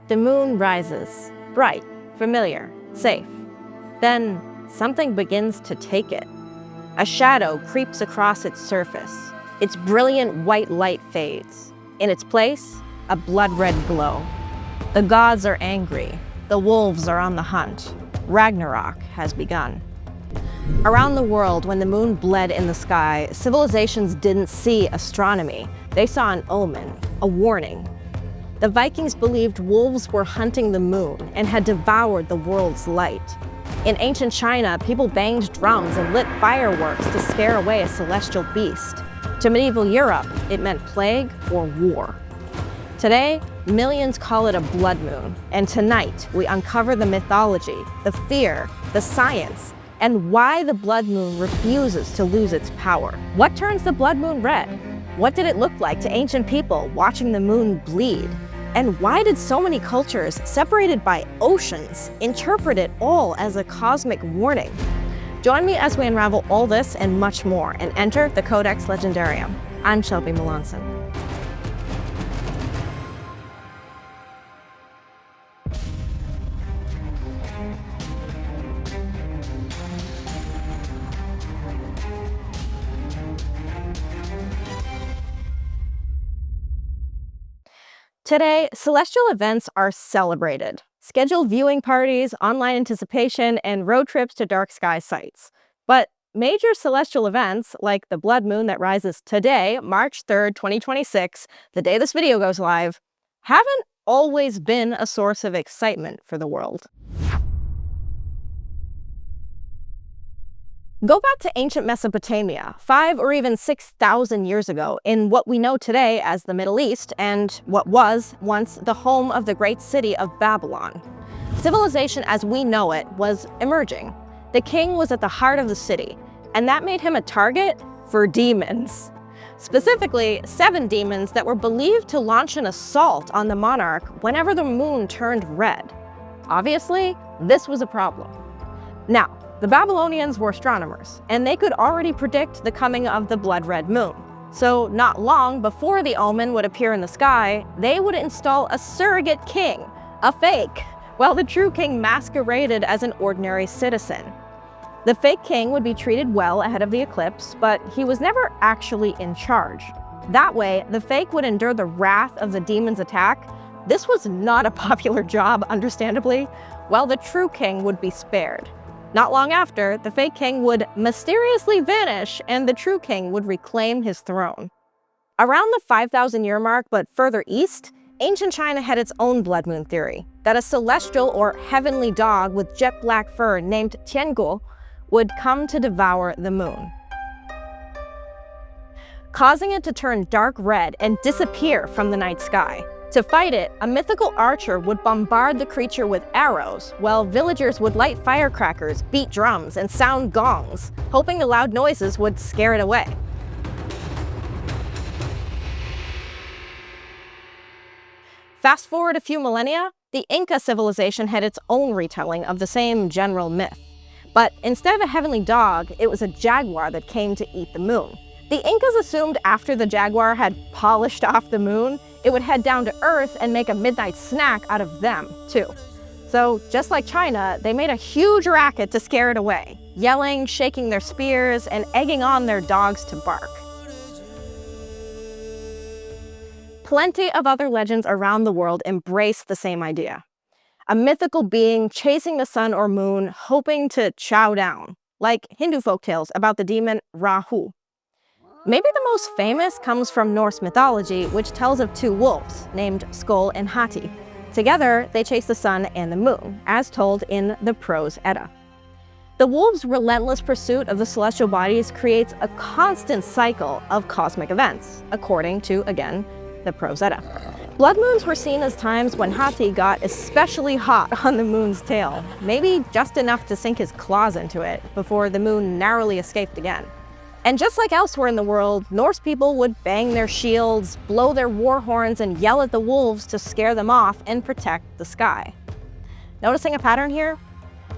The moon rises, bright, familiar, safe. Then something begins to take it. A shadow creeps across its surface. Its brilliant white light fades. In its place, a blood-red glow. The gods are angry. The wolves are on the hunt. Ragnarok has begun. Around the world, when the moon bled in the sky, civilizations didn't see astronomy. They saw an omen, a warning. The Vikings believed wolves were hunting the moon and had devoured the world's light. In ancient China, people banged drums and lit fireworks to scare away a celestial beast. To medieval Europe, it meant plague or war. Today, millions call it a blood moon, and tonight we uncover the mythology, the fear, the science, and why the blood moon refuses to lose its power. What turns the blood moon red? What did it look like to ancient people watching the moon bleed? And why did so many cultures, separated by oceans, interpret it all as a cosmic warning? Join me as we unravel all this and much more and enter the Codex Legendarium. I'm Shelby Melanson. Today, celestial events are celebrated. Scheduled viewing parties, online anticipation, and road trips to dark sky sites. But major celestial events, like the blood moon that rises today, March 3rd, 2026, the day this video goes live, haven't always been a source of excitement for the world. Go back to ancient Mesopotamia, 5,000 or even 6,000 years ago, in what we know today as the Middle East and what was once the home of the great city of Babylon. Civilization as we know it was emerging. The king was at the heart of the city, and that made him a target for demons. Specifically, 7 demons that were believed to launch an assault on the monarch whenever the moon turned red. Obviously, this was a problem. Now, the Babylonians were astronomers, and they could already predict the coming of the blood-red moon. So not long before the omen would appear in the sky, they would install a surrogate king, a fake, while the true king masqueraded as an ordinary citizen. The fake king would be treated well ahead of the eclipse, but he was never actually in charge. That way, the fake would endure the wrath of the demon's attack. This was not a popular job, understandably, while the true king would be spared. Not long after, the fake king would mysteriously vanish and the true king would reclaim his throne. Around the 5,000-year mark, but further east, ancient China had its own blood moon theory, that a celestial or heavenly dog with jet black fur named tiāngǒu would come to devour the moon, causing it to turn dark red and disappear from the night sky. To fight it, a mythical archer would bombard the creature with arrows, while villagers would light firecrackers, beat drums, and sound gongs, hoping the loud noises would scare it away. Fast forward a few millennia, the Inca civilization had its own retelling of the same general myth. But instead of a heavenly dog, it was a jaguar that came to eat the moon. The Incas assumed after the jaguar had polished off the moon, it would head down to Earth and make a midnight snack out of them, too. So, just like China, they made a huge racket to scare it away, yelling, shaking their spears, and egging on their dogs to bark. Plenty of other legends around the world embrace the same idea. A mythical being chasing the sun or moon, hoping to chow down, like Hindu folktales about the demon Rahu. Maybe the most famous comes from Norse mythology, which tells of 2 wolves named Skoll and Hati. Together, they chase the sun and the moon, as told in the Prose Edda. The wolves' relentless pursuit of the celestial bodies creates a constant cycle of cosmic events, according to, again, the Prose Edda. Blood moons were seen as times when Hati got especially hot on the moon's tail, maybe just enough to sink his claws into it before the moon narrowly escaped again. And just like elsewhere in the world, Norse people would bang their shields, blow their war horns, and yell at the wolves to scare them off and protect the sky. Noticing a pattern here?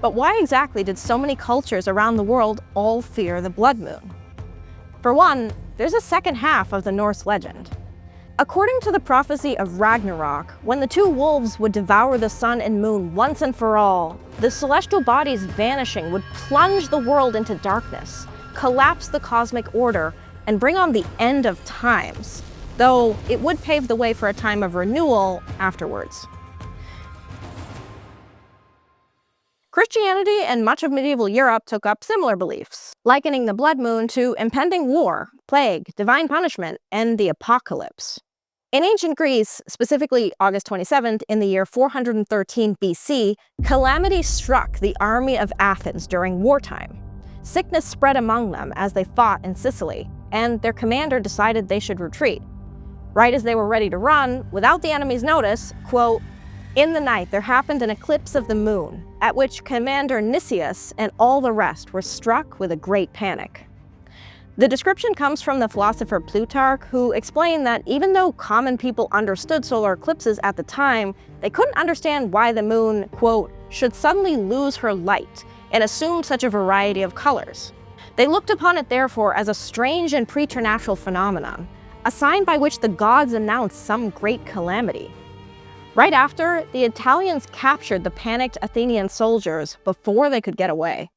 But why exactly did so many cultures around the world all fear the blood moon? For one, there's a second half of the Norse legend. According to the prophecy of Ragnarok, when the two wolves would devour the sun and moon once and for all, the celestial bodies vanishing would plunge the world into darkness, collapse the cosmic order, and bring on the end of times, though it would pave the way for a time of renewal afterwards. Christianity and much of medieval Europe took up similar beliefs, likening the blood moon to impending war, plague, divine punishment, and the apocalypse. In ancient Greece, specifically August 27th in the year 413 BC, calamity struck the army of Athens during wartime. Sickness spread among them as they fought in Sicily, and their commander decided they should retreat. Right as they were ready to run, without the enemy's notice, quote, "In the night there happened an eclipse of the moon, at which Commander Nicias and all the rest were struck with a great panic." The description comes from the philosopher Plutarch, who explained that even though common people understood solar eclipses at the time, they couldn't understand why the moon, quote, "should suddenly lose her light and assume such a variety of colors." They looked upon it therefore as a strange and preternatural phenomenon, a sign by which the gods announced some great calamity. Right after, the Italians captured the panicked Athenian soldiers before they could get away.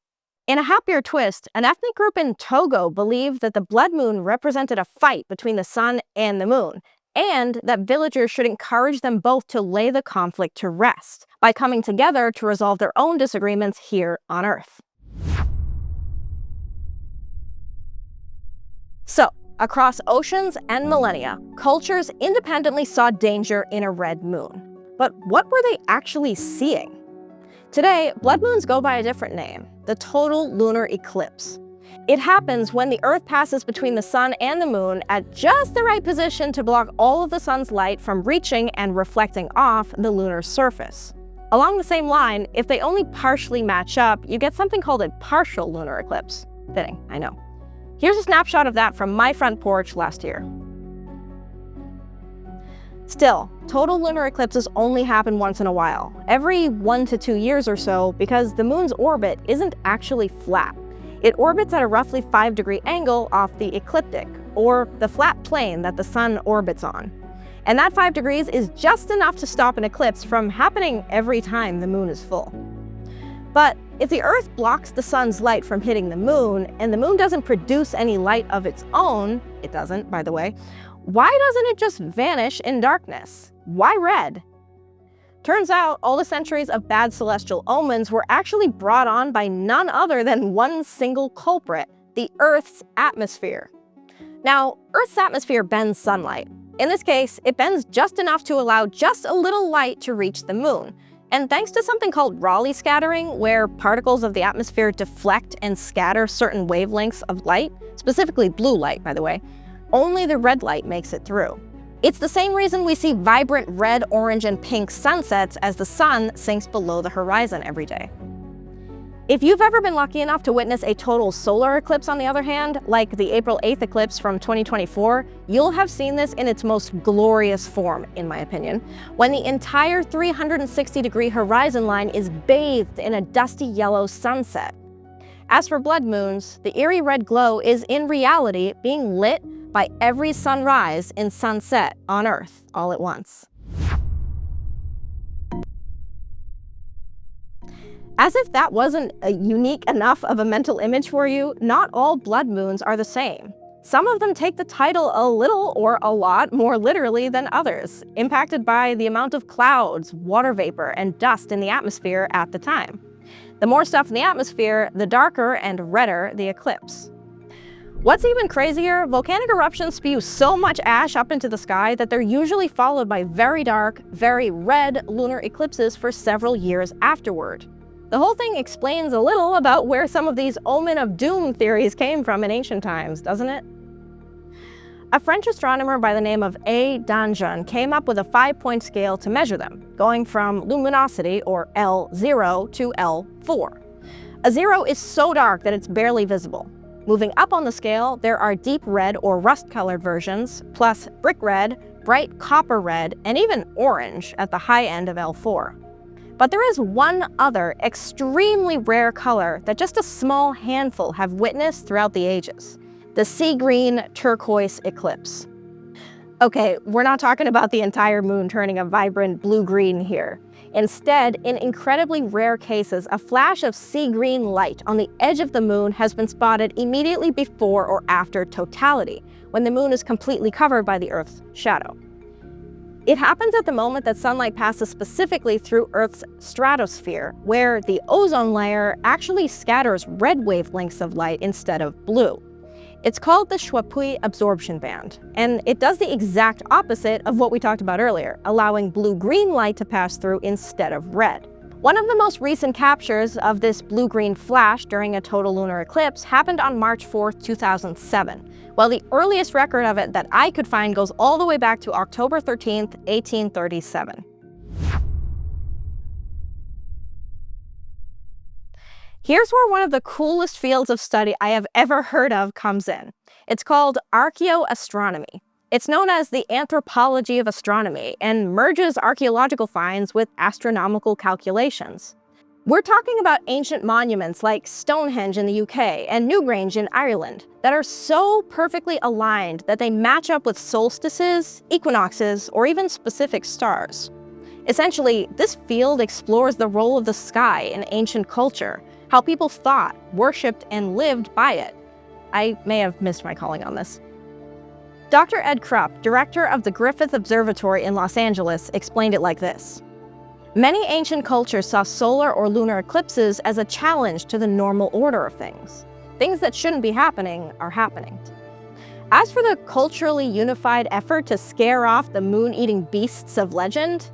In a happier twist, an ethnic group in Togo believed that the blood moon represented a fight between the sun and the moon, and that villagers should encourage them both to lay the conflict to rest by coming together to resolve their own disagreements here on Earth. So, across oceans and millennia, cultures independently saw danger in a red moon. But what were they actually seeing? Today, blood moons go by a different name, the total lunar eclipse. It happens when the Earth passes between the sun and the moon at just the right position to block all of the sun's light from reaching and reflecting off the lunar surface. Along the same line, if they only partially match up, you get something called a partial lunar eclipse. Fitting, I know. Here's a snapshot of that from my front porch last year. Still, total lunar eclipses only happen once in a while, every 1 to 2 years or so, because the moon's orbit isn't actually flat. It orbits at a roughly 5-degree angle off the ecliptic, or the flat plane that the sun orbits on. And that 5 degrees is just enough to stop an eclipse from happening every time the moon is full. But if the Earth blocks the sun's light from hitting the moon, and the moon doesn't produce any light of its own, it doesn't, by the way, why doesn't it just vanish in darkness? Why red? Turns out all the centuries of bad celestial omens were actually brought on by none other than one single culprit, the Earth's atmosphere. Now, Earth's atmosphere bends sunlight. In this case, it bends just enough to allow just a little light to reach the moon. And thanks to something called Rayleigh scattering, where particles of the atmosphere deflect and scatter certain wavelengths of light, specifically blue light, by the way, only the red light makes it through. It's the same reason we see vibrant red, orange, and pink sunsets as the sun sinks below the horizon every day. If you've ever been lucky enough to witness a total solar eclipse, on the other hand, like the April 8th eclipse from 2024, you'll have seen this in its most glorious form, in my opinion, when the entire 360-degree horizon line is bathed in a dusty yellow sunset. As for blood moons, the eerie red glow is in reality being lit by every sunrise and sunset on Earth all at once. As if that wasn't a unique enough of a mental image for you, not all blood moons are the same. Some of them take the title a little or a lot more literally than others, impacted by the amount of clouds, water vapor, and dust in the atmosphere at the time. The more stuff in the atmosphere, the darker and redder the eclipse. What's even crazier, volcanic eruptions spew so much ash up into the sky that they're usually followed by very dark, very red lunar eclipses for several years afterward. The whole thing explains a little about where some of these omen of doom theories came from in ancient times, doesn't it? A French astronomer by the name of Danjon came up with a 5-point scale to measure them, going from luminosity, or L0, to L4. A 0 is so dark that it's barely visible. Moving up on the scale, there are deep red or rust-colored versions, plus brick red, bright copper red, and even orange at the high end of L4. But there is one other extremely rare color that just a small handful have witnessed throughout the ages: the sea green turquoise eclipse. Okay, we're not talking about the entire moon turning a vibrant blue-green here. Instead, in incredibly rare cases, a flash of sea-green light on the edge of the moon has been spotted immediately before or after totality, when the moon is completely covered by the Earth's shadow. It happens at the moment that sunlight passes specifically through Earth's stratosphere, where the ozone layer actually scatters red wavelengths of light instead of blue. It's called the Chappuis absorption band, and it does the exact opposite of what we talked about earlier, allowing blue-green light to pass through instead of red. One of the most recent captures of this blue-green flash during a total lunar eclipse happened on March 4, 2007, while the earliest record of it that I could find goes all the way back to October 13, 1837. Here's where one of the coolest fields of study I have ever heard of comes in. It's called archaeoastronomy. It's known as the anthropology of astronomy and merges archaeological finds with astronomical calculations. We're talking about ancient monuments like Stonehenge in the UK and Newgrange in Ireland that are so perfectly aligned that they match up with solstices, equinoxes, or even specific stars. Essentially, this field explores the role of the sky in ancient culture, how people thought, worshipped, and lived by it. I may have missed my calling on this. Dr. Ed Krupp, director of the Griffith Observatory in Los Angeles, explained it like this. Many ancient cultures saw solar or lunar eclipses as a challenge to the normal order of things. Things that shouldn't be happening are happening. As for the culturally unified effort to scare off the moon-eating beasts of legend,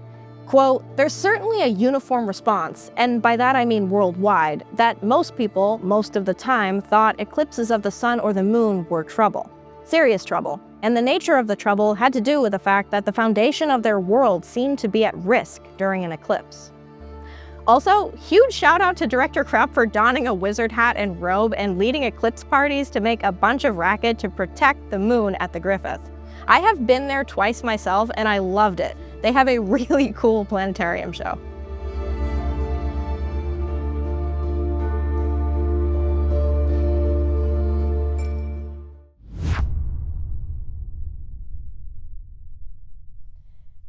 quote, there's certainly a uniform response, and by that I mean worldwide, that most people, most of the time, thought eclipses of the sun or the moon were trouble. Serious trouble. And the nature of the trouble had to do with the fact that the foundation of their world seemed to be at risk during an eclipse. Also, huge shout out to Director Krupp for donning a wizard hat and robe and leading eclipse parties to make a bunch of racket to protect the moon at the Griffith. I have been there twice myself and I loved it. They have a really cool planetarium show.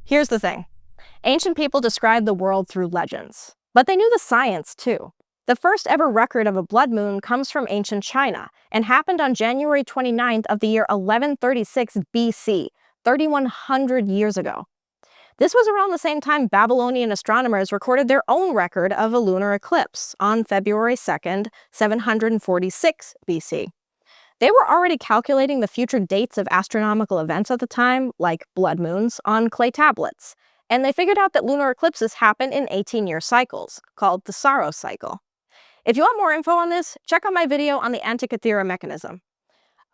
Here's the thing. Ancient people described the world through legends, but they knew the science too. The first ever record of a blood moon comes from ancient China and happened on January 29th of the year 1136 BC, 3,100 years ago. This was around the same time Babylonian astronomers recorded their own record of a lunar eclipse on February 2nd, 746 BC. They were already calculating the future dates of astronomical events at the time, like blood moons, on clay tablets, and they figured out that lunar eclipses happen in 18-year cycles, called the Saros cycle. If you want more info on this, check out my video on the Antikythera mechanism.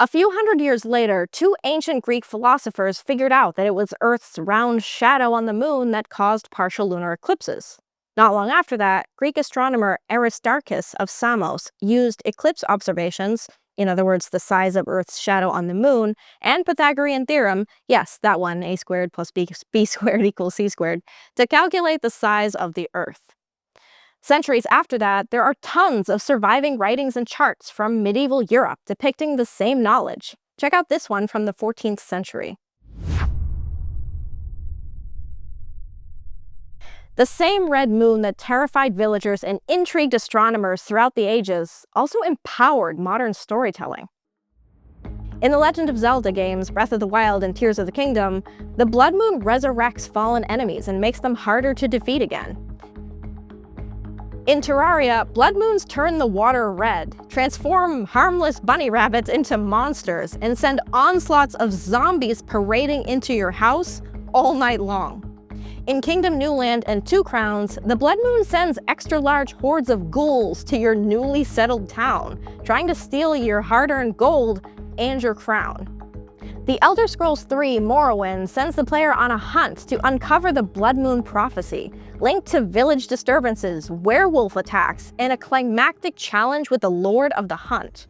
A few hundred years later, two ancient Greek philosophers figured out that it was Earth's round shadow on the moon that caused partial lunar eclipses. Not long after that, Greek astronomer Aristarchus of Samos used eclipse observations, in other words, the size of Earth's shadow on the moon, and Pythagorean theorem, yes, that one, a squared plus b squared equals c squared, to calculate the size of the Earth. Centuries after that, there are tons of surviving writings and charts from medieval Europe depicting the same knowledge. Check out this one from the 14th century. The same red moon that terrified villagers and intrigued astronomers throughout the ages also empowered modern storytelling. In the Legend of Zelda games, Breath of the Wild and Tears of the Kingdom, the blood moon resurrects fallen enemies and makes them harder to defeat again. In Terraria, blood moons turn the water red, transform harmless bunny rabbits into monsters, and send onslaughts of zombies parading into your house all night long. In Kingdom Newland and Two Crowns, the blood moon sends extra-large hordes of ghouls to your newly settled town, trying to steal your hard-earned gold and your crown. The Elderscrolls III Morrowwind sends the player on a hunt to uncover the blood moon prophecy, linked to village disturbances, werewolf attacks, and a climactic challenge with the Lord of the Hunt.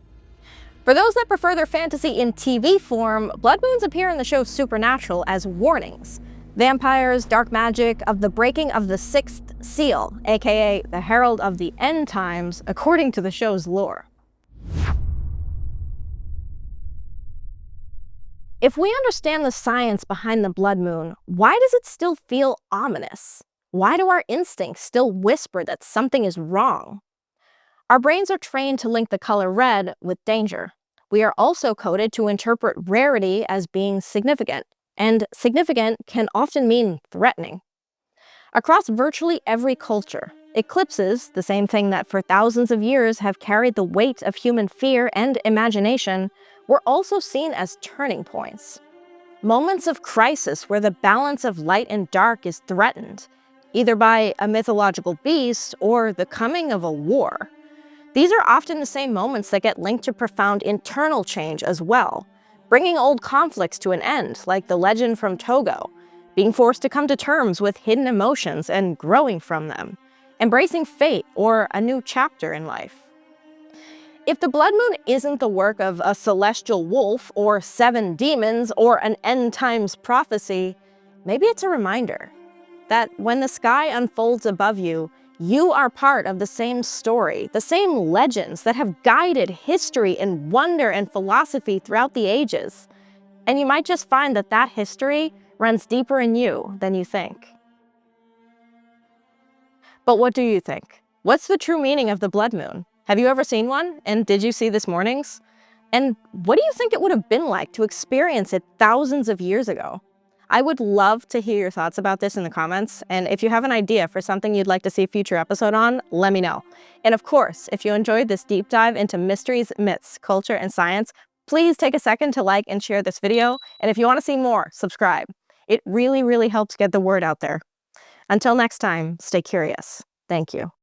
For those that prefer their fantasy in TV form, blood moons appear in the show Supernatural as warnings. Vampires, dark magic, of the breaking of the sixth seal, aka the herald of the end times, according to the show's lore. If we understand the science behind the blood moon, why does it still feel ominous? Why do our instincts still whisper that something is wrong? Our brains are trained to link the color red with danger. We are also coded to interpret rarity as being significant, and significant can often mean threatening. Across virtually every culture, eclipses, the same thing that for thousands of years have carried the weight of human fear and imagination, were also seen as turning points. Moments of crisis where the balance of light and dark is threatened, either by a mythological beast or the coming of a war. These are often the same moments that get linked to profound internal change as well, bringing old conflicts to an end, like the legend from Togo, being forced to come to terms with hidden emotions and growing from them, embracing fate or a new chapter in life. If the blood moon isn't the work of a celestial wolf or 7 demons or an end times prophecy, maybe it's a reminder that when the sky unfolds above you, you are part of the same story, the same legends that have guided history and wonder and philosophy throughout the ages. And you might just find that that history runs deeper in you than you think. But what do you think? What's the true meaning of the blood moon? Have you ever seen one? And did you see this morning's? And what do you think it would have been like to experience it thousands of years ago? I would love to hear your thoughts about this in the comments, and if you have an idea for something you'd like to see a future episode on, let me know. And of course, if you enjoyed this deep dive into mysteries, myths, culture, and science, please take a second to like and share this video, and if you want to see more, subscribe. It really, really helps get the word out there. Until next time, stay curious. Thank you.